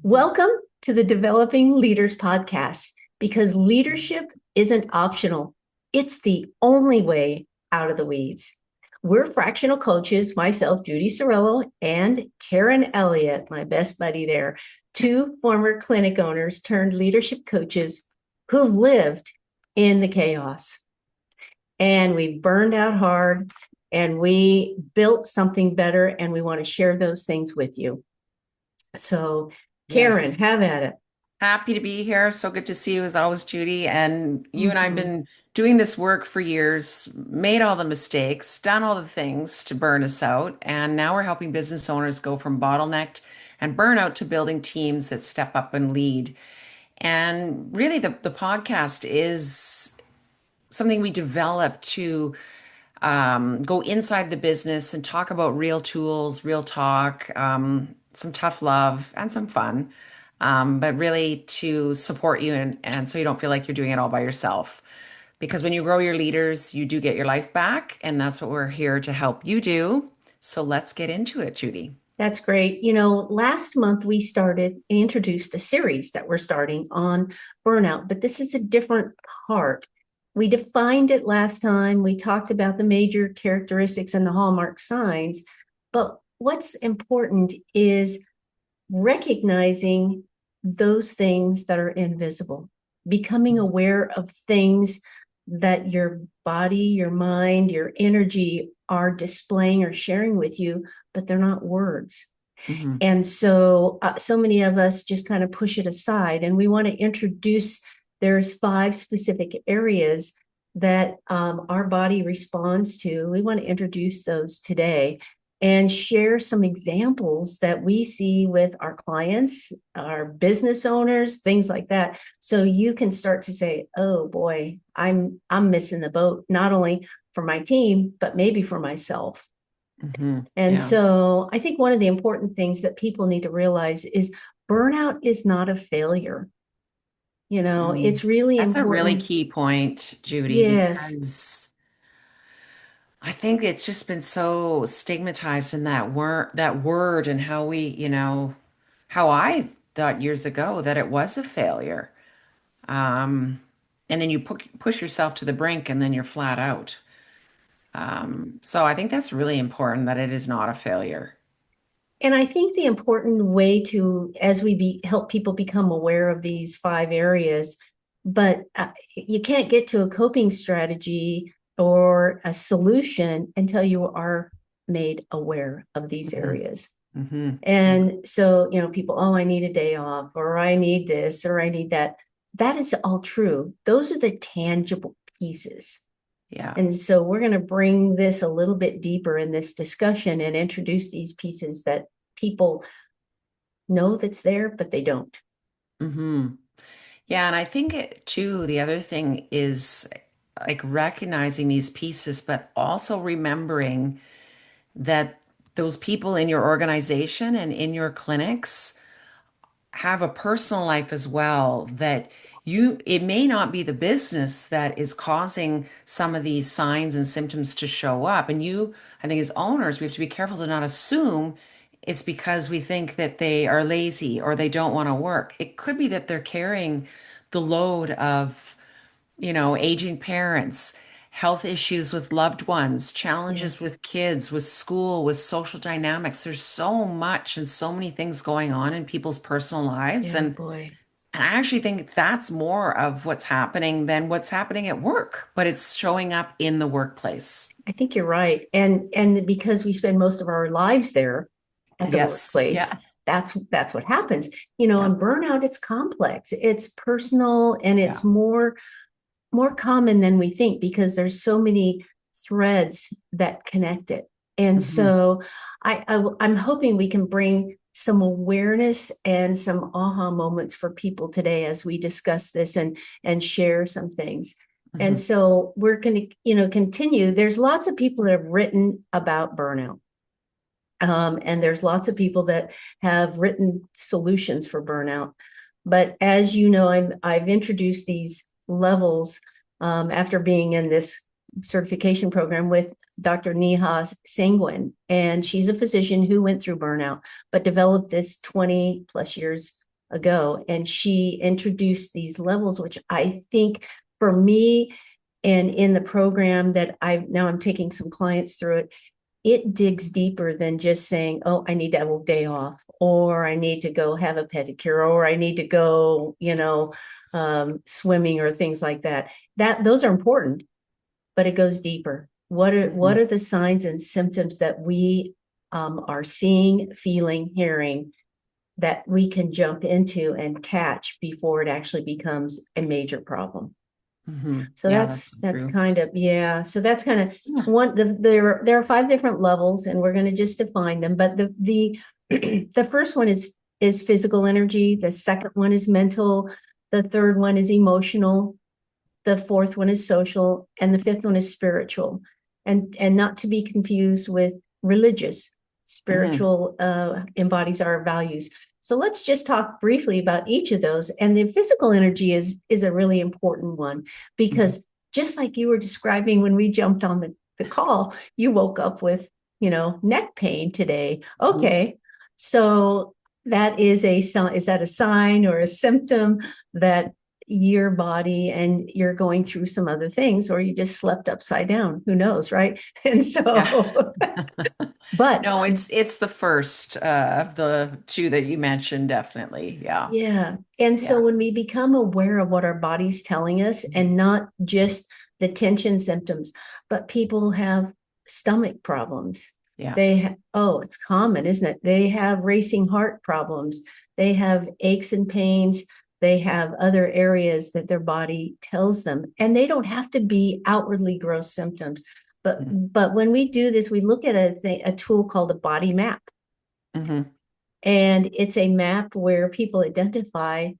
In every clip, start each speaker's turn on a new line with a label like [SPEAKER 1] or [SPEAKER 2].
[SPEAKER 1] Welcome to the Developing Leaders podcast, because leadership isn't optional. It's the only way out of the weeds. We're fractional coaches, myself, Judy Cirullo, and Karen Elliott, my best buddy there, two former clinic owners turned leadership coaches who've lived in the chaos. And we burned out hard and we built something better, and we want to share those things with you. So, Karen,
[SPEAKER 2] Yes.
[SPEAKER 1] have at it.
[SPEAKER 2] Happy to be here. So good to see you as always, Judy. And you and I have
[SPEAKER 1] Mhm.
[SPEAKER 2] been doing this work for years, made all the mistakes, done all the things to burn us out. And now we're helping business owners go from bottlenecked and burnout to building teams that step up and lead. And really, the podcast is something we developed to go inside the business and talk about real tools, real talk, some tough love, and some fun. But really to support you and so you don't feel like you're doing it all by yourself. Because when you grow your leaders, you do get your life back. And that's what we're here to help you do. So let's get into it, Judy.
[SPEAKER 1] That's great. Last month we introduced a series that we're starting on burnout, but this is a different part. We defined it last time. We talked about the major characteristics and the hallmark signs, but what's important is recognizing those things that are invisible, becoming aware of things that your body, your mind, your energy are displaying or sharing with you, but they're not words.
[SPEAKER 2] Hmm.
[SPEAKER 1] And so many of us just kind of push it aside. And we want to introduce, there's 5 specific areas that our body responds to. We want to introduce those today and share some examples that we see with our clients, our business owners, things like that. So you can start to say, oh boy, I'm missing the boat, not only for my team, but maybe for myself.
[SPEAKER 2] Hmm.
[SPEAKER 1] And
[SPEAKER 2] Yeah.
[SPEAKER 1] so I think one of the important things that people need to realize is burnout is not a failure.
[SPEAKER 2] Mm.
[SPEAKER 1] It's really
[SPEAKER 2] That's a really
[SPEAKER 1] important.
[SPEAKER 2] key point, Judy,
[SPEAKER 1] Yes.
[SPEAKER 2] because I think it's just been so stigmatized in that word and how how I thought years ago that it was a failure. Um, and then you push yourself to the brink and then you're flat out. So I think that's really important that it is not a failure.
[SPEAKER 1] And I think the important way to, as help people become aware of these 5 areas, but you can't get to a coping strategy or a solution until you are made aware of these
[SPEAKER 2] Hmm.
[SPEAKER 1] areas.
[SPEAKER 2] Hmm. Yeah.
[SPEAKER 1] And so, people, oh, I need a day off, or I need this, or I need that. That is all true. Those are the tangible pieces.
[SPEAKER 2] Yeah.
[SPEAKER 1] And so we're going to bring this a little bit deeper in this discussion and introduce these pieces that people know that's there, but they don't.
[SPEAKER 2] Hmm. Yeah. And I think too, the other thing is like recognizing these pieces, but also remembering that those people in your organization and in your clinics have a personal life as well, that it may not be the business that is causing some of these signs and symptoms to show up. And I think as owners, we have to be careful to not assume it's because we think that they are lazy or they don't want to work. It could be that they're carrying the load of aging parents, health issues with loved ones, challenges
[SPEAKER 1] Yes.
[SPEAKER 2] with kids, with school, with social dynamics. There's so much and so many things going on in people's personal lives.
[SPEAKER 1] Yeah,
[SPEAKER 2] And
[SPEAKER 1] boy.
[SPEAKER 2] I actually think that's more of what's happening than what's happening at work, but it's showing up in the workplace.
[SPEAKER 1] I think you're right. And because we spend most of our lives there at the
[SPEAKER 2] Yes.
[SPEAKER 1] workplace,
[SPEAKER 2] Yeah.
[SPEAKER 1] that's what happens.
[SPEAKER 2] Yeah.
[SPEAKER 1] And burnout, it's complex. It's personal, and
[SPEAKER 2] Yeah.
[SPEAKER 1] it's more common than we think, because there's so many threads that connect it. And
[SPEAKER 2] Hmm.
[SPEAKER 1] so I'm hoping we can bring some awareness and some aha moments for people today as we discuss this and share some things. And
[SPEAKER 2] Hmm.
[SPEAKER 1] so we're going to, continue. There's lots of people that have written about burnout. And there's lots of people that have written solutions for burnout. But as you know, I've introduced these levels after being in this certification program with Dr. Neha Sangwan. And she's a physician who went through burnout, but developed this 20 plus years ago, and she introduced these levels, which I think for me, and in the program that I'm taking some clients through it, it digs deeper than just saying, oh, I need to have a day off, or I need to go have a pedicure, or I need to go, swimming or things like that. Those are important, but it goes deeper. What are the signs and symptoms that we are seeing, feeling, hearing that we can jump into and catch before it actually becomes a major problem? So
[SPEAKER 2] Yeah,
[SPEAKER 1] that's
[SPEAKER 2] true.
[SPEAKER 1] kind of, yeah. So that's kind of
[SPEAKER 2] Yeah.
[SPEAKER 1] one. There are 5 different levels, and we're going to just define them. But the the first one is physical energy. The second one is mental. The third one is emotional. The fourth one is social, and the fifth one is spiritual, and not to be confused with religious.
[SPEAKER 2] Mhm.
[SPEAKER 1] Spiritual embodies our values. So let's just talk briefly about each of those. And the physical energy is a really important one,
[SPEAKER 2] Mhm.
[SPEAKER 1] because just like you were describing when we jumped on the call, you woke up with, neck pain today.
[SPEAKER 2] Mhm.
[SPEAKER 1] Okay. So that is a sign. Is that a sign or a symptom that your body and you're going through some other things, or you just slept upside down? Who knows, right? And
[SPEAKER 2] Yeah.
[SPEAKER 1] so, but
[SPEAKER 2] No, it's the first of the two that you mentioned, definitely. Yeah.
[SPEAKER 1] yeah. And so
[SPEAKER 2] Yeah.
[SPEAKER 1] when we become aware of what our body's telling us,
[SPEAKER 2] Mhm.
[SPEAKER 1] and not just the tension symptoms, but people have stomach problems.
[SPEAKER 2] Yeah.
[SPEAKER 1] Oh, it's common, isn't it? They have racing heart problems. They have aches and pains. They have other areas that their body tells them, and they don't have to be outwardly gross symptoms. But
[SPEAKER 2] Mhm.
[SPEAKER 1] but when we do this, we look at a tool called a body map.
[SPEAKER 2] Mhm.
[SPEAKER 1] And it's a map where people identify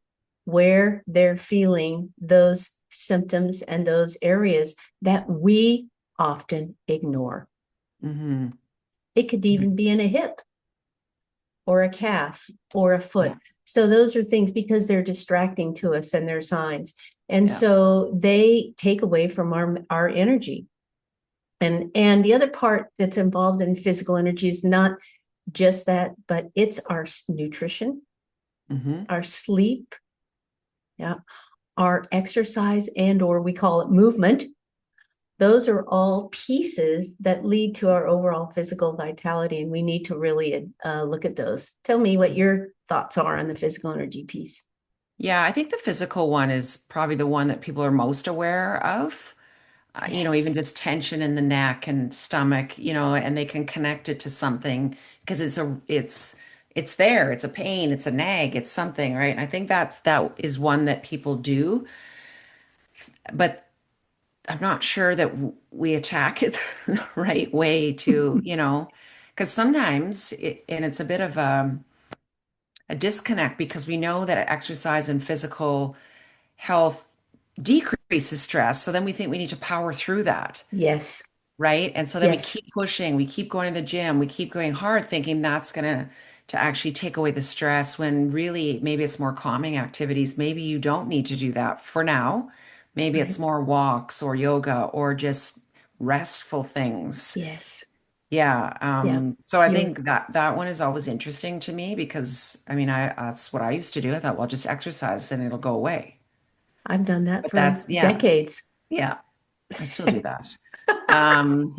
[SPEAKER 1] where they're feeling those symptoms and those areas that we often ignore.
[SPEAKER 2] Mhm.
[SPEAKER 1] It could even be in a hip or a calf or a foot.
[SPEAKER 2] Yeah.
[SPEAKER 1] So those are things, because they're distracting to us and they're signs. And
[SPEAKER 2] Yeah.
[SPEAKER 1] so they take away from our energy. And the other part that's involved in physical energy is not just that, but it's our nutrition,
[SPEAKER 2] Mhm.
[SPEAKER 1] our sleep, yeah, our exercise, and or we call it movement. Those are all pieces that lead to our overall physical vitality, and we need to really look at those. Tell me what your thoughts are on the physical energy piece.
[SPEAKER 2] Yeah, I think the physical one is probably the one that people are most aware of. Even
[SPEAKER 1] Yes.
[SPEAKER 2] just tension in the neck and stomach, and they can connect it to something because it's there. It's a pain, it's a nag, it's something, right? And I think that is one that people do, but I'm not sure that we attack it the right way because sometimes and it's a bit of a disconnect because we know that exercise and physical health decreases stress. So then we think we need to power through that.
[SPEAKER 1] Yes.
[SPEAKER 2] Right? And so then we
[SPEAKER 1] Yes.
[SPEAKER 2] keep pushing, we keep going to the gym, we keep going hard, thinking that's gonna to actually take away the stress when really maybe it's more calming activities. Maybe you don't need to do that for now. Maybe it's
[SPEAKER 1] Right.
[SPEAKER 2] more walks or yoga or just restful things.
[SPEAKER 1] Yes.
[SPEAKER 2] Yeah.
[SPEAKER 1] Yeah.
[SPEAKER 2] So I
[SPEAKER 1] You're.
[SPEAKER 2] think that one is always interesting to me because I mean I that's what I used to do. I thought, well, just exercise and it'll go away.
[SPEAKER 1] I've done that
[SPEAKER 2] But
[SPEAKER 1] for
[SPEAKER 2] that's yeah,
[SPEAKER 1] decades.
[SPEAKER 2] yeah, I still do that. Um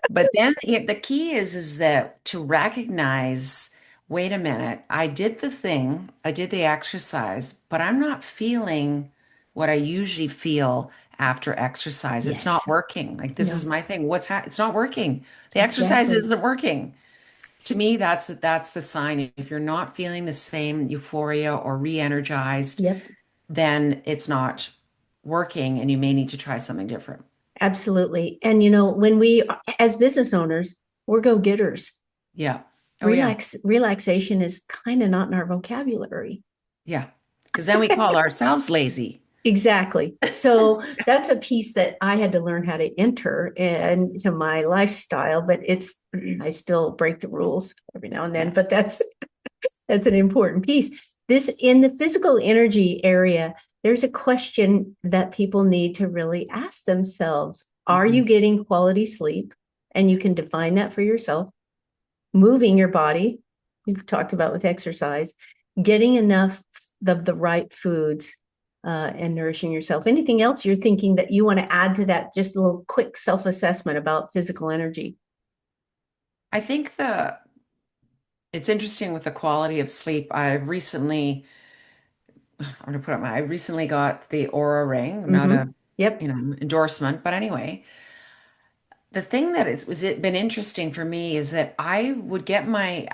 [SPEAKER 2] But then the key is that to recognize, wait a minute, I did the thing, I did the exercise, but I'm not feeling what I usually feel after exercise. It's not
[SPEAKER 1] Yes.
[SPEAKER 2] working. Like this is
[SPEAKER 1] No.
[SPEAKER 2] my thing. It's not working. The exercise
[SPEAKER 1] Exactly.
[SPEAKER 2] isn't working. To me, that's the sign. If you're not feeling the same euphoria or re-energized,
[SPEAKER 1] Yep.
[SPEAKER 2] then it's not working and you may need to try something different.
[SPEAKER 1] Absolutely. And when we, as business owners, we're go-getters.
[SPEAKER 2] Yeah. Oh yeah.
[SPEAKER 1] Relaxation is kind of not in our vocabulary.
[SPEAKER 2] Yeah. Because then we call ourselves lazy.
[SPEAKER 1] Exactly. So that's a piece that I had to learn how to enter into my lifestyle, but I still break the rules every now and then,
[SPEAKER 2] Yeah.
[SPEAKER 1] but that's an important piece. This in the physical energy area, there's a question that people need to really ask themselves. Are you
[SPEAKER 2] Mhm.
[SPEAKER 1] getting quality sleep? And you can define that for yourself. Moving your body, we've talked about with exercise, getting enough of the right foods and nourishing yourself. Anything else you're thinking that you want to add to that? Just a little quick self-assessment about physical energy.
[SPEAKER 2] I think it's interesting with the quality of sleep. I recently got the Aura ring, not
[SPEAKER 1] Mm-hmm.
[SPEAKER 2] a,
[SPEAKER 1] Yep.
[SPEAKER 2] endorsement, but anyway, the thing that it been interesting for me is that I would get my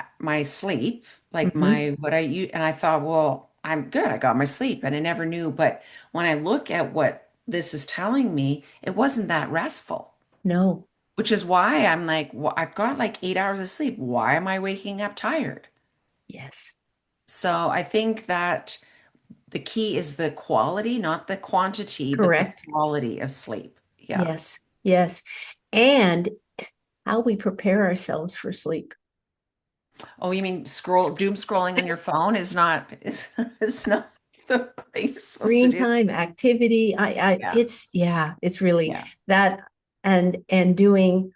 [SPEAKER 2] sleep, like
[SPEAKER 1] Mm-hmm.
[SPEAKER 2] my what I use, and I thought, well, I'm good. I got my sleep, and I never knew. But when I look at what this is telling me, it wasn't that restful,
[SPEAKER 1] No.
[SPEAKER 2] which is why I'm like, well, I've got like 8 hours of sleep. Why am I waking up tired?
[SPEAKER 1] Yes.
[SPEAKER 2] So I think that the key is the quality, not the quantity, but the
[SPEAKER 1] Correct.
[SPEAKER 2] quality of sleep. Yeah.
[SPEAKER 1] Yes. Yes. And how we prepare ourselves for sleep.
[SPEAKER 2] Oh, you mean doom scrolling on your phone is not the thing you're supposed to
[SPEAKER 1] Screen
[SPEAKER 2] do?
[SPEAKER 1] time, activity.
[SPEAKER 2] Yeah.
[SPEAKER 1] It's really
[SPEAKER 2] Yeah.
[SPEAKER 1] that, and doing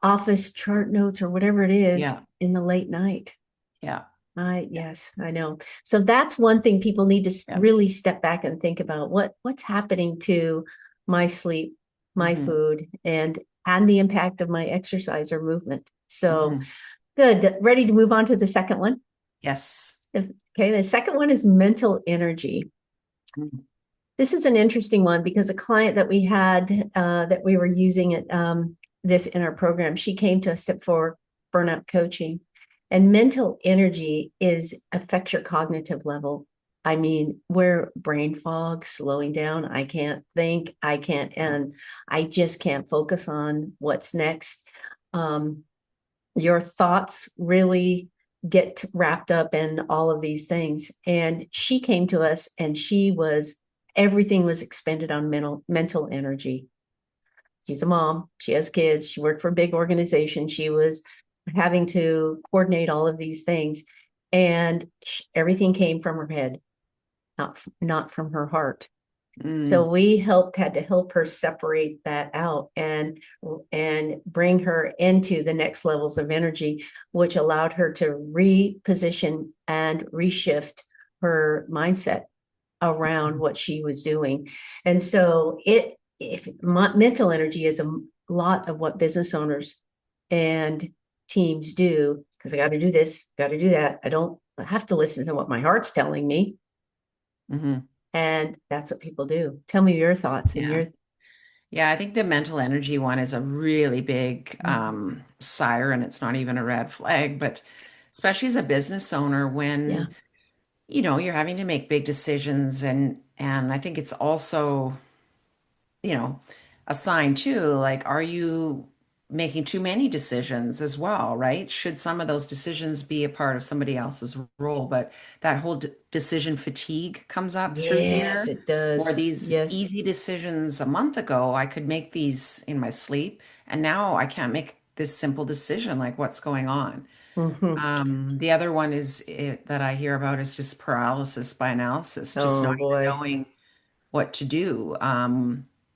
[SPEAKER 1] office chart notes or whatever it is
[SPEAKER 2] Yeah.
[SPEAKER 1] in the late night.
[SPEAKER 2] Yeah. Yeah.
[SPEAKER 1] Yes, I know. So that's one thing people need to
[SPEAKER 2] Yeah.
[SPEAKER 1] really step back and think about what's happening to my sleep, my
[SPEAKER 2] Hmm.
[SPEAKER 1] food, and the impact of my exercise or movement. So
[SPEAKER 2] Hmm.
[SPEAKER 1] good. Ready to move on to the second one?
[SPEAKER 2] Yes.
[SPEAKER 1] Okay, the second one is mental energy.
[SPEAKER 2] Mhm.
[SPEAKER 1] This is an interesting one because a client that we had that we were using it this in our program, she came to us for burnout coaching, and mental energy is affects your cognitive level. I mean, we're brain fog, slowing down. I can't think. I can't,
[SPEAKER 2] Yeah.
[SPEAKER 1] and I just can't focus on what's next. Um, your thoughts really get wrapped up in all of these things. And she came to us and everything was expended on mental energy. She's a mom, she has kids, she worked for a big organization, she was having to coordinate all of these things. And everything came from her head, not from her heart. So
[SPEAKER 2] Mm.
[SPEAKER 1] we had to help her separate that out and bring her into the next levels of energy, which allowed her to reposition and reshift her mindset around what she was doing. And so if mental energy is a lot of what business owners and teams do, because I got to do this, got to do that. I have to listen to what my heart's telling me.
[SPEAKER 2] Hmm.
[SPEAKER 1] And that's what people do. Tell me your thoughts and
[SPEAKER 2] Yeah.
[SPEAKER 1] your
[SPEAKER 2] Yeah, I think the mental energy one is a really big
[SPEAKER 1] Mhm.
[SPEAKER 2] siren. It's not even a red flag, but especially as a business owner
[SPEAKER 1] Yeah.
[SPEAKER 2] when, you're having to make big decisions and I think it's also, you know, a sign too, like, are you making too many decisions as well, right? Should some of those decisions be a part of somebody else's role? But that whole decision fatigue comes up through
[SPEAKER 1] Yes,
[SPEAKER 2] here,
[SPEAKER 1] it
[SPEAKER 2] where
[SPEAKER 1] does.
[SPEAKER 2] these
[SPEAKER 1] Yes.
[SPEAKER 2] easy decisions a month ago, I could make these in my sleep, and now I can't make this simple decision, like what's going on.
[SPEAKER 1] Hmm.
[SPEAKER 2] The other one that I hear about is just paralysis by analysis, just not
[SPEAKER 1] Oh
[SPEAKER 2] even
[SPEAKER 1] boy.
[SPEAKER 2] knowing what to do.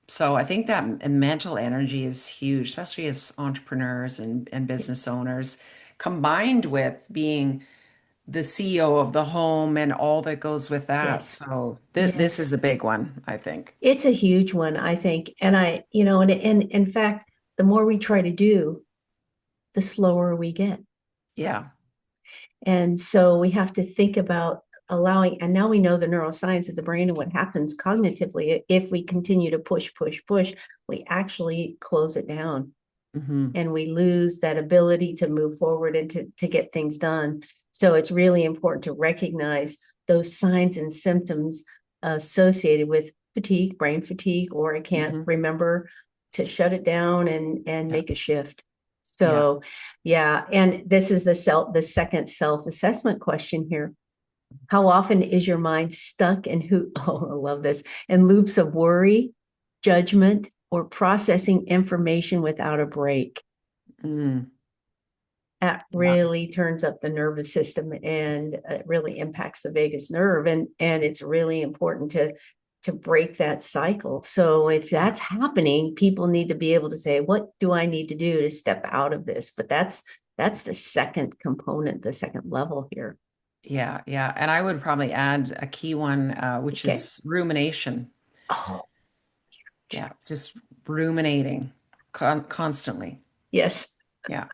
[SPEAKER 2] So I think that mental energy is huge, especially as entrepreneurs and business owners, combined with being the CEO of the home and all that goes with that.
[SPEAKER 1] Yes.
[SPEAKER 2] So this
[SPEAKER 1] Yes.
[SPEAKER 2] is a big one, I think.
[SPEAKER 1] It's a huge one, I think. And and in fact, the more we try to do, the slower we get.
[SPEAKER 2] Yeah.
[SPEAKER 1] And so we have to think about allowing, and now we know the neuroscience of the brain and what happens cognitively. If we continue to push, we actually close it down
[SPEAKER 2] Hmm.
[SPEAKER 1] and we lose that ability to move forward and to get things done. So it's really important to recognize those signs and symptoms associated with fatigue, brain fatigue, or I can't
[SPEAKER 2] Hmm.
[SPEAKER 1] remember to shut it down and
[SPEAKER 2] Yeah.
[SPEAKER 1] make a shift.
[SPEAKER 2] Yeah.
[SPEAKER 1] So yeah, and this is the second self-assessment question here. How often is your mind stuck in oh, I love this, in loops of worry, judgment, or processing information without a break?
[SPEAKER 2] Mm.
[SPEAKER 1] That
[SPEAKER 2] Yeah.
[SPEAKER 1] really turns up the nervous system and it really impacts the vagus nerve, and it's really important to break that cycle. So if
[SPEAKER 2] Yeah.
[SPEAKER 1] that's happening, people need to be able to say, what do I need to do to step out of this? But that's the second component, the second level here.
[SPEAKER 2] Yeah, yeah. And I would probably add a key one, which
[SPEAKER 1] Okay.
[SPEAKER 2] is rumination.
[SPEAKER 1] Oh,
[SPEAKER 2] Yeah, just ruminating constantly.
[SPEAKER 1] yes.
[SPEAKER 2] Yeah.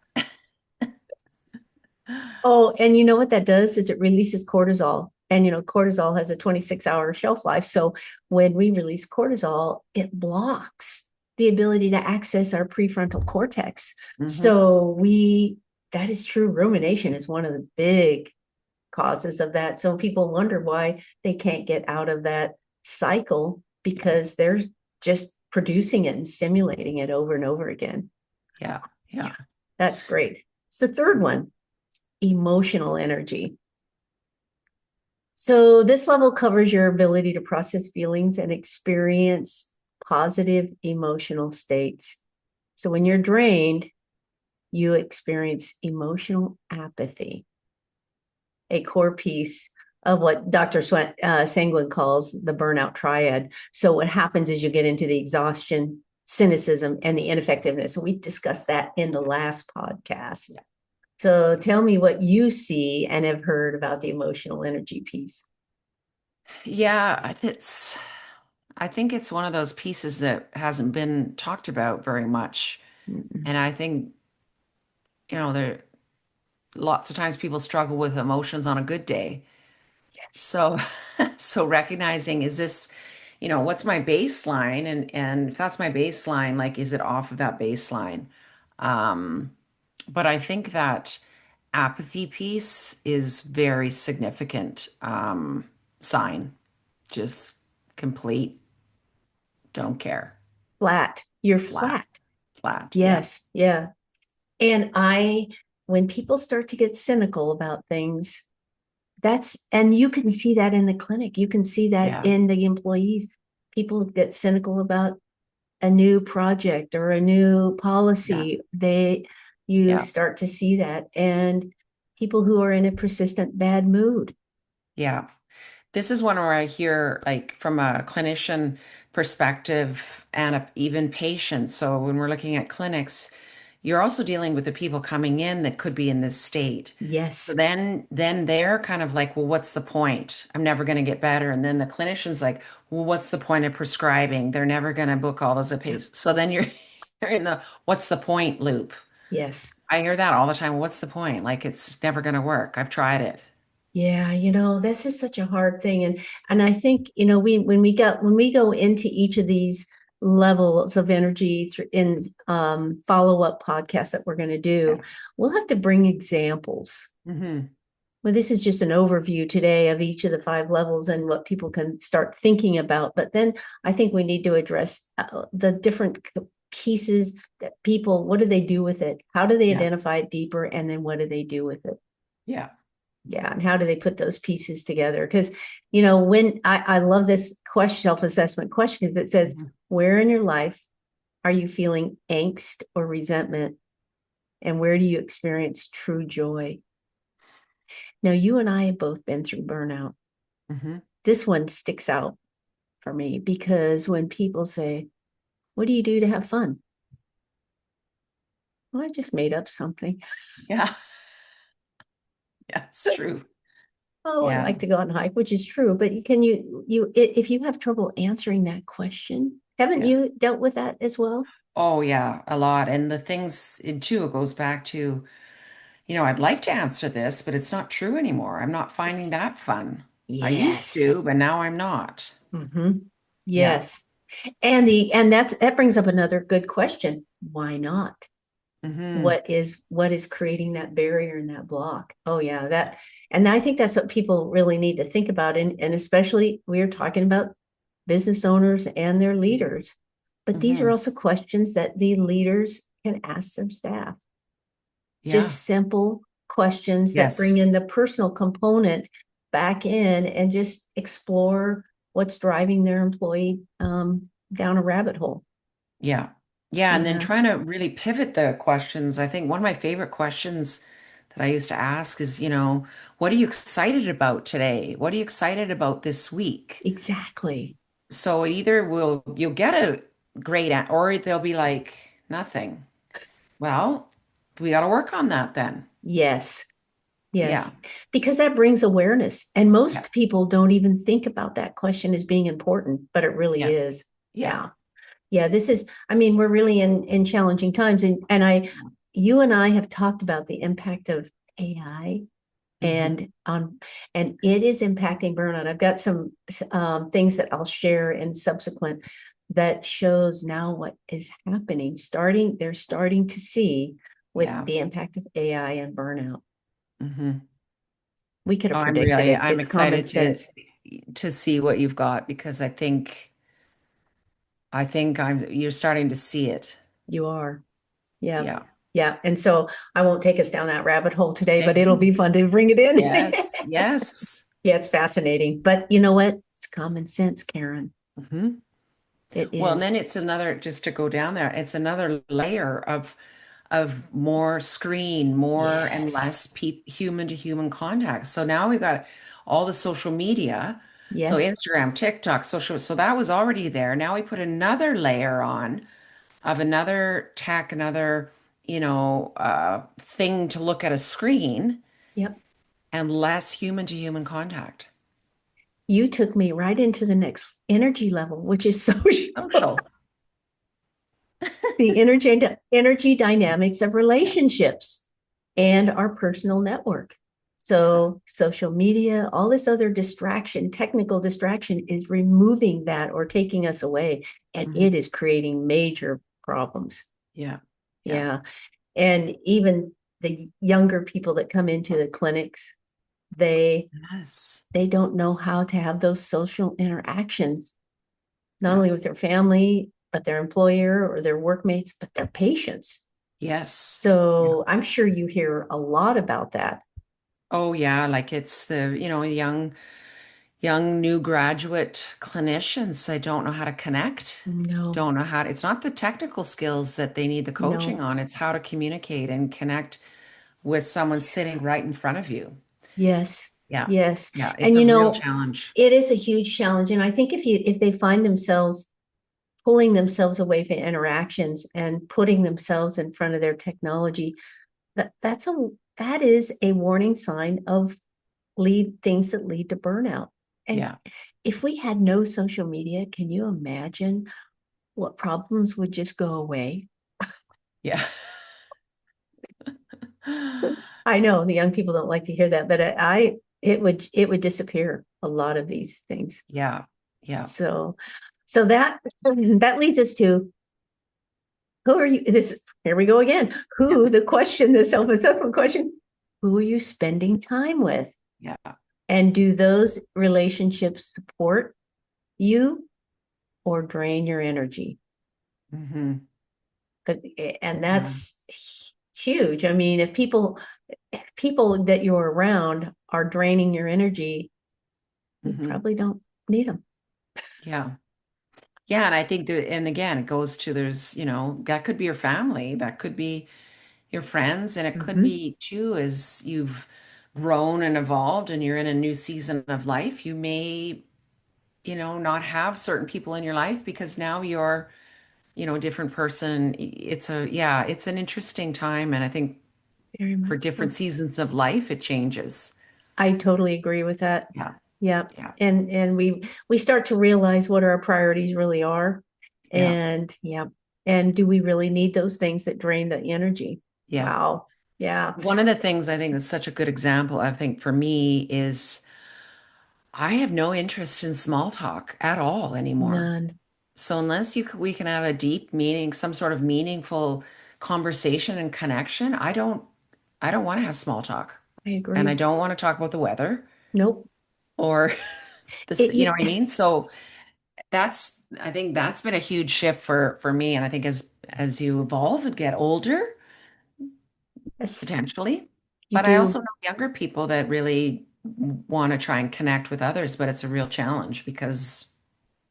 [SPEAKER 1] Oh, and you know what that does is it releases cortisol. And cortisol has a 26-hour shelf life. So when we release cortisol, it blocks the ability to access our prefrontal cortex.
[SPEAKER 2] Hmm.
[SPEAKER 1] So that is true. Rumination is one of the big causes of that. So people wonder why they can't get out of that cycle
[SPEAKER 2] Yeah,
[SPEAKER 1] because they're just producing it and stimulating it over and over again.
[SPEAKER 2] yeah, yeah,
[SPEAKER 1] Yeah, that's great. It's the third one, emotional energy. So this level covers your ability to process feelings and experience positive emotional states. So when you're drained, you experience emotional apathy, a core piece of what Dr. Sangwan calls the burnout triad. So what happens is you get into the exhaustion, cynicism, and the ineffectiveness. We discussed that in the last podcast.
[SPEAKER 2] yeah.
[SPEAKER 1] So tell me what you see and have heard about the emotional energy piece.
[SPEAKER 2] Yeah, I think it's one of those pieces that hasn't been talked about very much.
[SPEAKER 1] Mm-mm.
[SPEAKER 2] And I think, there lots of times people struggle with emotions on a good day.
[SPEAKER 1] Yes.
[SPEAKER 2] So so recognizing, is this, what's my baseline? And if that's my baseline, like, is it off of that baseline? Um, but I think that apathy piece is very significant sign. Just complete, don't care.
[SPEAKER 1] Flat. You're
[SPEAKER 2] Flat,
[SPEAKER 1] flat.
[SPEAKER 2] flat. Yeah.
[SPEAKER 1] Yes. Yeah. When people start to get cynical about things, and you can see that in the clinic. You can see that
[SPEAKER 2] Yeah.
[SPEAKER 1] in the employees. People get cynical about a new project or a new
[SPEAKER 2] Yeah.
[SPEAKER 1] policy. You
[SPEAKER 2] Yeah.
[SPEAKER 1] start to see that. And people who are in a persistent bad mood.
[SPEAKER 2] Yeah. This is one where I hear, like, from a clinician perspective and even patients. So when we're looking at clinics, you're also dealing with the people coming in that could be in this state. So
[SPEAKER 1] Yes.
[SPEAKER 2] then they're kind of like, well, what's the point? I'm never going to get better. And then the clinician's like, well, what's the point of prescribing? They're never going to book all those patients. So then you're, you're in the what's the point loop.
[SPEAKER 1] Yes.
[SPEAKER 2] I hear that all the time. What's the point? Like, it's never going to work. I've tried it.
[SPEAKER 1] Yeah, this is such a hard thing. And I think, we when we go into each of these levels of energy in follow-up podcasts that we're going to do,
[SPEAKER 2] Yeah.
[SPEAKER 1] we'll have to bring examples.
[SPEAKER 2] Hmm.
[SPEAKER 1] Well, this is just an overview today of each of the five levels and what people can start thinking about. But then I think we need to address the different pieces that what do they do with it? How do they
[SPEAKER 2] Yeah.
[SPEAKER 1] identify it deeper? And then what do they do with it?
[SPEAKER 2] Yeah.
[SPEAKER 1] Yeah, and how do they put those pieces together? Because when I love this question, self-assessment question that says,
[SPEAKER 2] Mhm.
[SPEAKER 1] where in your life are you feeling angst or resentment, and where do you experience true joy? Now, you and I have both been through burnout.
[SPEAKER 2] Mhm.
[SPEAKER 1] This one sticks out for me because when people say, what do you do to have fun? Well, I just made up something.
[SPEAKER 2] Yeah. Yeah, it's true.
[SPEAKER 1] Oh, I
[SPEAKER 2] Yeah.
[SPEAKER 1] like to go on a hike, which is true. But if you have trouble answering that question, haven't
[SPEAKER 2] Yeah.
[SPEAKER 1] you dealt with that as well?
[SPEAKER 2] Oh, yeah, a lot. And the things, it too, it goes back to, I'd like to answer this, but it's not true anymore. I'm not finding
[SPEAKER 1] Yes.
[SPEAKER 2] that fun. I used
[SPEAKER 1] Yes.
[SPEAKER 2] to, but now I'm not.
[SPEAKER 1] Hmm.
[SPEAKER 2] Yeah.
[SPEAKER 1] Yes. That brings up another good question. Why not?
[SPEAKER 2] Hmm.
[SPEAKER 1] What is creating that barrier and that block? Oh yeah, and I think that's what people really need to think about. And especially we are talking about business owners and their leaders. But these are
[SPEAKER 2] Hmm.
[SPEAKER 1] also questions that the leaders can ask their staff.
[SPEAKER 2] Yeah.
[SPEAKER 1] Just simple questions that bring
[SPEAKER 2] Yes.
[SPEAKER 1] in the personal component back in and just explore what's driving their employee down a rabbit hole.
[SPEAKER 2] Yeah. Yeah. And then
[SPEAKER 1] Yeah,
[SPEAKER 2] trying to really pivot the questions. I think one of my favorite questions that I used to ask is, what are you excited about today? What are you excited about this week?
[SPEAKER 1] exactly.
[SPEAKER 2] So either you'll get a or they'll be like, nothing. Well, we got to work on that then.
[SPEAKER 1] Yes. Yes,
[SPEAKER 2] Yeah.
[SPEAKER 1] because that brings awareness. And
[SPEAKER 2] Yeah.
[SPEAKER 1] most people don't even think about that question as being important, but it really
[SPEAKER 2] Yeah.
[SPEAKER 1] is.
[SPEAKER 2] Yeah.
[SPEAKER 1] Yeah. Yeah. This is, I mean, we're really in challenging times. You and I have talked about the impact of AI
[SPEAKER 2] Mm-hmm.
[SPEAKER 1] and it is impacting burnout. I've got some things that I'll share in subsequent that shows now what is happening. They're starting to see with
[SPEAKER 2] Yeah.
[SPEAKER 1] the impact of AI and burnout.
[SPEAKER 2] Mm-hmm.
[SPEAKER 1] We could
[SPEAKER 2] Oh,
[SPEAKER 1] have predicted it.
[SPEAKER 2] I'm
[SPEAKER 1] It's common
[SPEAKER 2] excited
[SPEAKER 1] sense.
[SPEAKER 2] to see what you've got because I think you're starting to see it.
[SPEAKER 1] You are. Yeah.
[SPEAKER 2] Yeah.
[SPEAKER 1] Yeah. And so I won't take us down that rabbit hole today, but
[SPEAKER 2] Okay.
[SPEAKER 1] it'll be fun to bring it in.
[SPEAKER 2] Yes. Yes.
[SPEAKER 1] Yeah, it's fascinating. But you know what? It's common sense, Karen.
[SPEAKER 2] Hmm.
[SPEAKER 1] It
[SPEAKER 2] Well, and
[SPEAKER 1] is.
[SPEAKER 2] then it's another, just to go down there, it's another layer of more screen, more and
[SPEAKER 1] Yes.
[SPEAKER 2] less pe human to human contact. So now we've got all the social media. So
[SPEAKER 1] Yes.
[SPEAKER 2] Instagram, TikTok, social. So that was already there. Now we put another layer on of another tech, another, thing to look at a screen
[SPEAKER 1] Yep.
[SPEAKER 2] and less human to human contact.
[SPEAKER 1] You took me right into the next energy level, which is social.
[SPEAKER 2] Social.
[SPEAKER 1] The energy dynamics of relationships and our personal network.
[SPEAKER 2] Yeah.
[SPEAKER 1] So social media, all this other distraction, technical distraction is removing that or taking us away. And
[SPEAKER 2] Hmm.
[SPEAKER 1] it is creating major problems.
[SPEAKER 2] Yeah. Yeah.
[SPEAKER 1] Yeah. And even the younger people that come into the clinics, they
[SPEAKER 2] Yes.
[SPEAKER 1] they don't know how to have those social interactions, not
[SPEAKER 2] Yeah.
[SPEAKER 1] only with their family, but their employer or their workmates, but their patients.
[SPEAKER 2] Yes. Yeah.
[SPEAKER 1] So I'm sure you hear a lot about that.
[SPEAKER 2] Oh yeah, like it's the, young new graduate clinicians. They don't know how to connect.
[SPEAKER 1] No,
[SPEAKER 2] Don't know how to, it's not the technical skills that they need the coaching
[SPEAKER 1] no,
[SPEAKER 2] on. It's how to communicate and connect with someone sitting right in front of you.
[SPEAKER 1] yes,
[SPEAKER 2] Yeah.
[SPEAKER 1] yes.
[SPEAKER 2] Yeah, it's
[SPEAKER 1] And
[SPEAKER 2] a real challenge.
[SPEAKER 1] it is a huge challenge. And I think if they find themselves pulling themselves away from interactions and putting themselves in front of their technology, that is a warning sign of lead things that lead to burnout. And
[SPEAKER 2] Yeah.
[SPEAKER 1] if we had no social media, can you imagine what problems would just go away?
[SPEAKER 2] Yeah.
[SPEAKER 1] I know the young people don't like to hear that, but it would disappear a lot of these things.
[SPEAKER 2] Yeah. Yeah.
[SPEAKER 1] So that leads us to who are you? This Here we go again.
[SPEAKER 2] Yeah.
[SPEAKER 1] The self-assessment question, who are you spending time with?
[SPEAKER 2] Yeah.
[SPEAKER 1] And do those relationships support you or drain your energy?
[SPEAKER 2] Hmm.
[SPEAKER 1] And
[SPEAKER 2] Yeah.
[SPEAKER 1] that's huge. I mean, if people that you're around are draining your energy, you
[SPEAKER 2] Hmm.
[SPEAKER 1] probably don't need them.
[SPEAKER 2] Yeah. Yeah. And I think that, and again, it goes to that could be your family, that could be your friends, and it could
[SPEAKER 1] Mm-hmm.
[SPEAKER 2] be too as you've grown and evolved and you're in a new season of life. You may, not have certain people in your life because now you're, a different person. It's an interesting time. And I think
[SPEAKER 1] Very
[SPEAKER 2] for
[SPEAKER 1] much
[SPEAKER 2] different
[SPEAKER 1] so.
[SPEAKER 2] seasons of life, it changes.
[SPEAKER 1] I totally agree with that.
[SPEAKER 2] Yeah.
[SPEAKER 1] Yeah.
[SPEAKER 2] Yeah.
[SPEAKER 1] And we start to realize what our priorities really are.
[SPEAKER 2] Yeah.
[SPEAKER 1] And yeah. And do we really need those things that drain the energy?
[SPEAKER 2] Yeah.
[SPEAKER 1] Wow. Yeah.
[SPEAKER 2] One of the things I think that's such a good example, I think for me is I have no interest in small talk at all anymore.
[SPEAKER 1] None.
[SPEAKER 2] So unless we can have a deep meaning, some sort of meaningful conversation and connection, I don't want to have small talk.
[SPEAKER 1] I
[SPEAKER 2] And I
[SPEAKER 1] agree.
[SPEAKER 2] don't want to talk about the weather
[SPEAKER 1] Nope.
[SPEAKER 2] or this,
[SPEAKER 1] It
[SPEAKER 2] you know
[SPEAKER 1] you
[SPEAKER 2] what I mean? So I think that's been a huge shift for me. And I think as you evolve and get older,
[SPEAKER 1] yes,
[SPEAKER 2] potentially.
[SPEAKER 1] you
[SPEAKER 2] But I also
[SPEAKER 1] do.
[SPEAKER 2] know younger people that really want to try and connect with others, but it's a real challenge because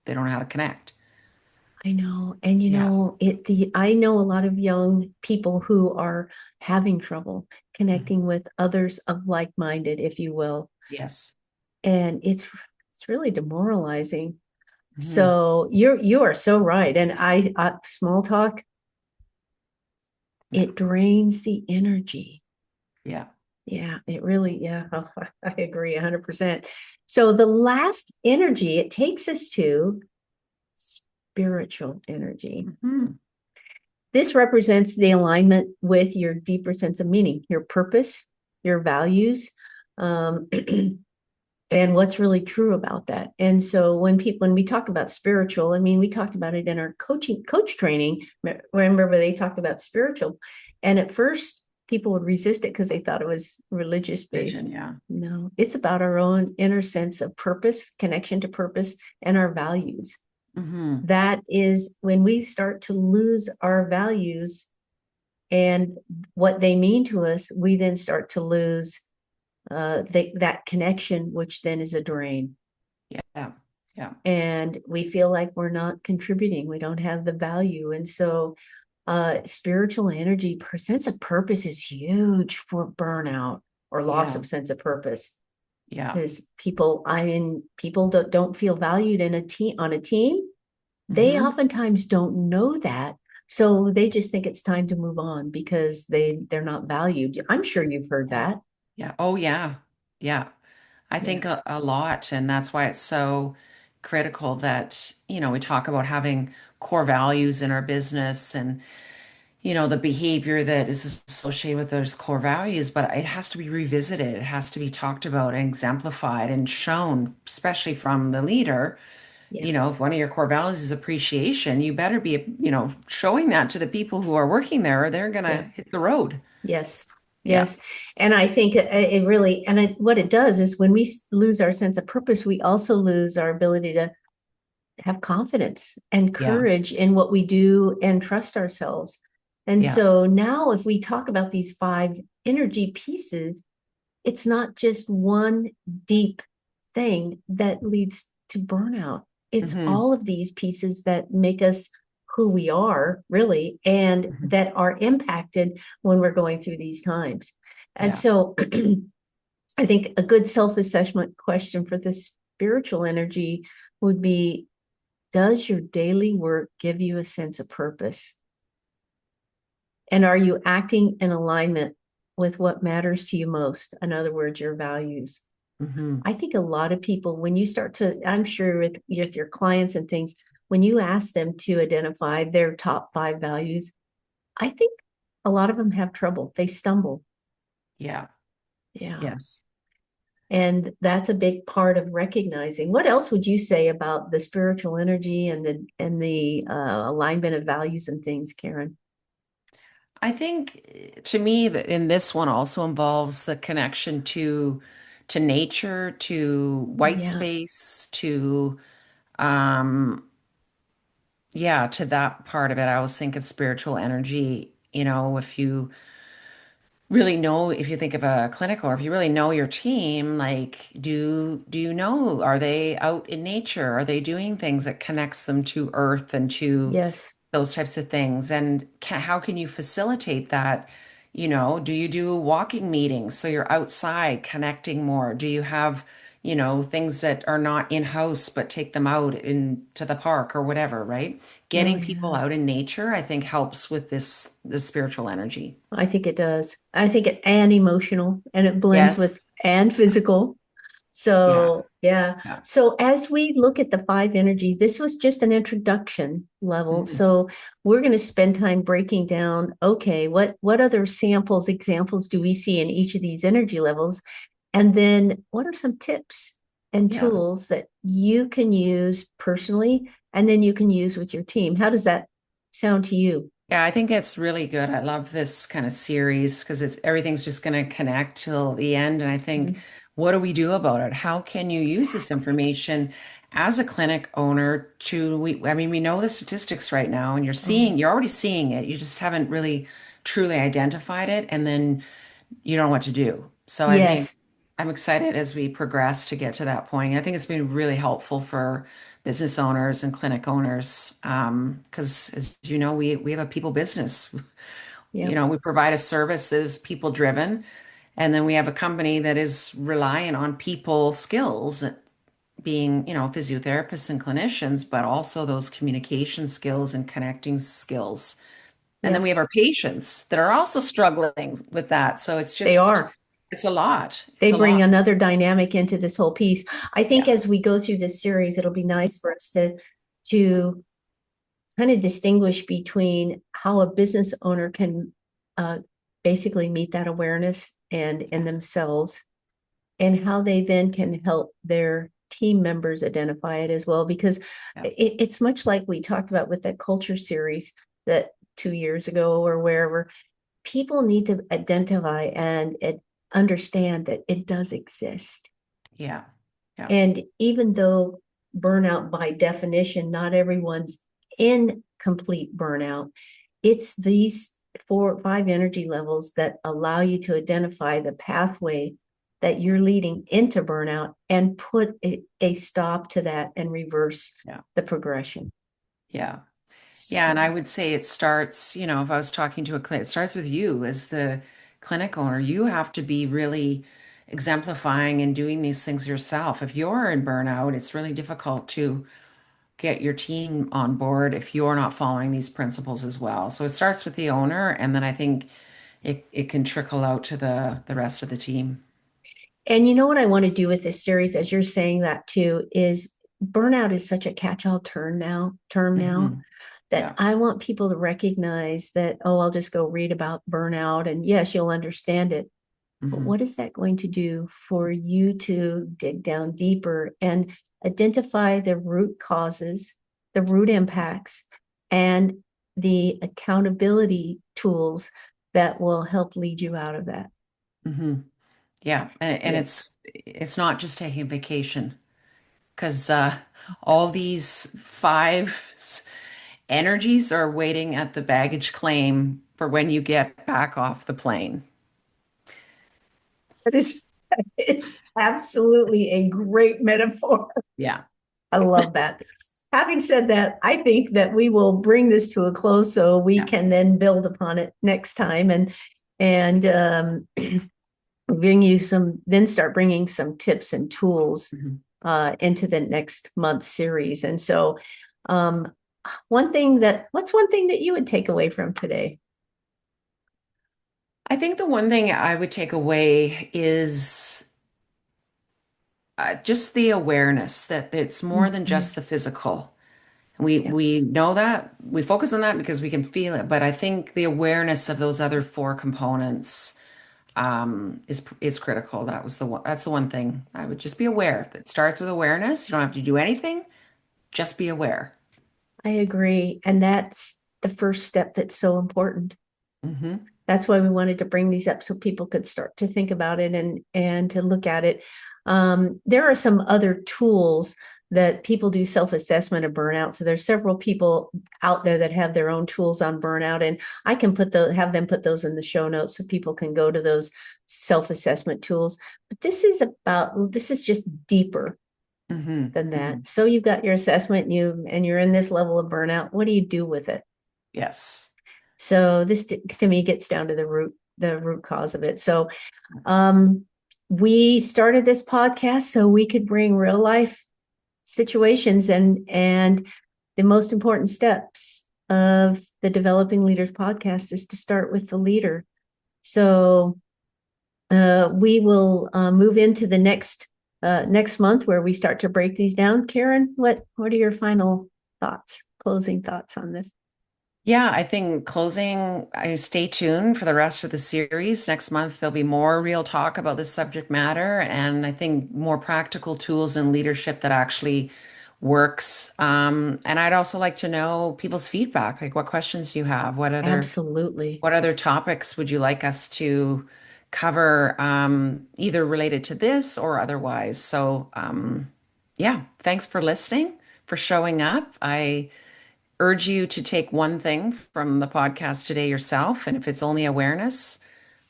[SPEAKER 2] they don't know how to connect.
[SPEAKER 1] I know. And
[SPEAKER 2] Yeah.
[SPEAKER 1] I know a lot of young people who are having trouble
[SPEAKER 2] Mhm.
[SPEAKER 1] connecting with others of like-minded, if you will.
[SPEAKER 2] Yes.
[SPEAKER 1] And it's really demoralizing.
[SPEAKER 2] Mhm.
[SPEAKER 1] So you are so right. And small talk,
[SPEAKER 2] Yeah.
[SPEAKER 1] it drains the energy.
[SPEAKER 2] Yeah.
[SPEAKER 1] Yeah, it really, yeah, I agree 100%. So the last energy, it takes us to spiritual energy.
[SPEAKER 2] Mhm.
[SPEAKER 1] This represents the alignment with your deeper sense of meaning, your purpose, your values, um, and what's really true about that. And so when we talk about spiritual, I mean, we talked about it in our coach training. Remember, they talked about spiritual, and at first people would resist it because they thought it was religious
[SPEAKER 2] Vision,
[SPEAKER 1] based.
[SPEAKER 2] yeah.
[SPEAKER 1] No, it's about our own inner sense of purpose, connection to purpose, and our values.
[SPEAKER 2] Hmm.
[SPEAKER 1] That is when we start to lose our values and what they mean to us, we then start to lose that connection, which then is a drain.
[SPEAKER 2] Yeah. Yeah.
[SPEAKER 1] And we feel like we're not contributing, we don't have the value. And so, spiritual energy, sense of purpose is huge for burnout or loss
[SPEAKER 2] Yeah.
[SPEAKER 1] of sense of purpose.
[SPEAKER 2] Yeah.
[SPEAKER 1] Because people don't feel valued in a team on a team. They
[SPEAKER 2] Hmm.
[SPEAKER 1] oftentimes don't know that. So they just think it's time to move on because they're not valued. I'm sure you've heard
[SPEAKER 2] Yeah.
[SPEAKER 1] that.
[SPEAKER 2] Yeah. Oh, yeah. Yeah. I
[SPEAKER 1] Yeah.
[SPEAKER 2] think a lot, and that's why it's so critical that, we talk about having core values in our business and, the behavior that is associated with those core values, but it has to be revisited. It has to be talked about and exemplified and shown, especially from the leader.
[SPEAKER 1] Yeah.
[SPEAKER 2] If one of your core values is appreciation, you better be, showing that to the people who are working there, or they're
[SPEAKER 1] Yeah.
[SPEAKER 2] gonna hit the road.
[SPEAKER 1] Yes.
[SPEAKER 2] Yeah.
[SPEAKER 1] Yes. And I think it really, what it does is when we lose our sense of purpose, we also lose our ability to have confidence and
[SPEAKER 2] Yeah.
[SPEAKER 1] courage in what we do and trust ourselves. And
[SPEAKER 2] Yeah.
[SPEAKER 1] so now, if we talk about these five energy pieces, it's not just one deep thing that leads to burnout. It's
[SPEAKER 2] Hmm.
[SPEAKER 1] all of these pieces that make us who we are, really, and
[SPEAKER 2] Hmm.
[SPEAKER 1] that are impacted when we're going through these times. And
[SPEAKER 2] Yeah.
[SPEAKER 1] so I think a good self assessment question for this spiritual energy would be: does your daily work give you a sense of purpose? And are you acting in alignment with what matters to you most? In other words, your values.
[SPEAKER 2] Hmm.
[SPEAKER 1] I think a lot of people, when you start to, I'm sure with your clients and things, when you ask them to identify their top five values, I think a lot of them have trouble. They stumble.
[SPEAKER 2] Yeah.
[SPEAKER 1] Yeah.
[SPEAKER 2] Yes.
[SPEAKER 1] And that's a big part of recognizing. What else would you say about the spiritual energy and the alignment of values and things, Karen?
[SPEAKER 2] I think to me that in this one also involves the connection to nature, to white
[SPEAKER 1] Yeah.
[SPEAKER 2] space, to um yeah, to that part of it. I always think of spiritual energy, if you really know, if you think of a clinic or if you really know your team, like do you know, are they out in nature? Are they doing things that connects them to earth and to
[SPEAKER 1] Yes.
[SPEAKER 2] those types of things? And how can you facilitate that? Do you do walking meetings so you're outside connecting more? Do you have, things that are not in-house but take them out into the park or whatever, right?
[SPEAKER 1] Oh,
[SPEAKER 2] Getting people
[SPEAKER 1] yeah.
[SPEAKER 2] out in nature, I think helps with this spiritual energy.
[SPEAKER 1] I think it does. I think it and emotional and it blends with
[SPEAKER 2] Yes.
[SPEAKER 1] and physical.
[SPEAKER 2] Yeah.
[SPEAKER 1] So, yeah.
[SPEAKER 2] Yeah.
[SPEAKER 1] So, as we look at the five energy, this was just an introduction level.
[SPEAKER 2] Mhm.
[SPEAKER 1] So, we're going to spend time breaking down, okay, what other examples do we see in each of these energy levels? And then what are some tips and
[SPEAKER 2] Yeah.
[SPEAKER 1] tools that you can use personally and then you can use with your team? How does that sound to you?
[SPEAKER 2] Yeah, I think it's really good. I love this kind of series because it's everything's just going to connect till the end. And I think,
[SPEAKER 1] Mhm.
[SPEAKER 2] what do we do about it? How can you use this
[SPEAKER 1] Exactly.
[SPEAKER 2] information as a clinic owner I mean, we know the statistics right now and
[SPEAKER 1] Oh,
[SPEAKER 2] you're already seeing it. You just haven't really truly identified it. And then you don't know what to do. So I think
[SPEAKER 1] yes.
[SPEAKER 2] I'm excited as we progress to get to that point. I think it's been really helpful for business owners and clinic owners because, as you know, we have a people business.
[SPEAKER 1] Yeah.
[SPEAKER 2] We provide a service that is people driven, and then we have a company that is reliant on people skills, being, physiotherapists and clinicians, but also those communication skills and connecting skills. And then
[SPEAKER 1] Yeah.
[SPEAKER 2] we have our patients that are also struggling with that. So it's
[SPEAKER 1] They
[SPEAKER 2] just
[SPEAKER 1] are.
[SPEAKER 2] It's a lot.
[SPEAKER 1] They
[SPEAKER 2] It's a
[SPEAKER 1] bring
[SPEAKER 2] lot.
[SPEAKER 1] another dynamic into this whole piece. I think
[SPEAKER 2] Yeah.
[SPEAKER 1] as we go through this series, it'll be nice for us to kind of distinguish between how a business owner can uh, basically meet that awareness and in themselves, and how they then can help their team members identify it as well. Because
[SPEAKER 2] Yeah.
[SPEAKER 1] it's much like we talked about with that culture series that 2 years ago or wherever. People need to identify and understand that it does exist.
[SPEAKER 2] Yeah. Yeah.
[SPEAKER 1] And even though burnout, by definition, not everyone's in complete burnout, it's these 4 or 5 energy levels that allow you to identify the pathway that you're leading into burnout and put a stop to that and reverse
[SPEAKER 2] Yeah.
[SPEAKER 1] the progression.
[SPEAKER 2] Yeah. Yeah, and
[SPEAKER 1] So
[SPEAKER 2] I would say it starts, if I was talking to a client, it starts with you as the clinic owner. You have to be really exemplifying and doing these things yourself. If you're in burnout, it's really difficult to get your team on board if you're not following these principles as well. So it starts with the owner, and then I think it can trickle out to the rest of the team.
[SPEAKER 1] and you know what I want to do with this series, as you're saying that too, is burnout is such a catch-all term now
[SPEAKER 2] Hmm.
[SPEAKER 1] that
[SPEAKER 2] Yeah.
[SPEAKER 1] I want people to recognize that, oh, I'll just go read about burnout and yes, you'll understand it. But
[SPEAKER 2] Hmm.
[SPEAKER 1] what is that going to do for you to dig down deeper and identify the root causes, the root impacts, and the accountability tools that will help lead you out of that?
[SPEAKER 2] Hmm. Yeah. And
[SPEAKER 1] Yeah.
[SPEAKER 2] it's not just taking a vacation because all these five energies are waiting at the baggage claim for when you get back off the plane.
[SPEAKER 1] That is it's absolutely a great metaphor.
[SPEAKER 2] Yeah.
[SPEAKER 1] I love that. Having said that, I think that we will bring this to a close so we
[SPEAKER 2] Yeah.
[SPEAKER 1] can then build upon it next time and bring you some, then start bringing some tips and tools
[SPEAKER 2] Mhm.
[SPEAKER 1] into the next month's series. And so, um, what's one thing that you would take away from today?
[SPEAKER 2] I think the one thing I would take away is just the awareness that it's more than
[SPEAKER 1] Mhm.
[SPEAKER 2] just the physical. We
[SPEAKER 1] Yeah,
[SPEAKER 2] we know that we focus on that because we can feel it, but I think the awareness of those other four components is critical. That's the one thing I would just be aware. It starts with awareness. You don't have to do anything, just be aware.
[SPEAKER 1] I agree. And that's the first step that's so important.
[SPEAKER 2] Hmm.
[SPEAKER 1] That's why we wanted to bring these up so people could start to think about it and to look at it. There are some other tools that people do self-assessment of burnout. So there's several people out there that have their own tools on burnout, and I can have them put those in the show notes so people can go to those self-assessment tools. But this is just deeper
[SPEAKER 2] Hmm.
[SPEAKER 1] than
[SPEAKER 2] Hmm.
[SPEAKER 1] that. So you've got your assessment, and you're in this level of burnout. What do you do with it?
[SPEAKER 2] Yes.
[SPEAKER 1] So this to me gets down to the root cause of it. So um, we started this podcast so we could bring real life situations and the most important steps of the Developing Leaders podcast is to start with the leader. So we will move into the next month where we start to break these down. Karen, what are your final thoughts, closing thoughts on this?
[SPEAKER 2] Yeah, I think closing, I stay tuned for the rest of the series. Next month, there'll be more real talk about this subject matter, and I think more practical tools in leadership that actually works. And I'd also like to know people's feedback. Like, what questions do you have?
[SPEAKER 1] Absolutely.
[SPEAKER 2] What other topics would you like us to cover, either related to this or otherwise? So, yeah, thanks for listening, for showing up. I urge you to take one thing from the podcast today yourself. And if it's only awareness,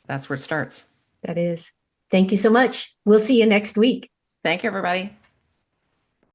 [SPEAKER 2] that's where it starts.
[SPEAKER 1] That is. Thank you so much. We'll see you next week.
[SPEAKER 2] Thank you, everybody.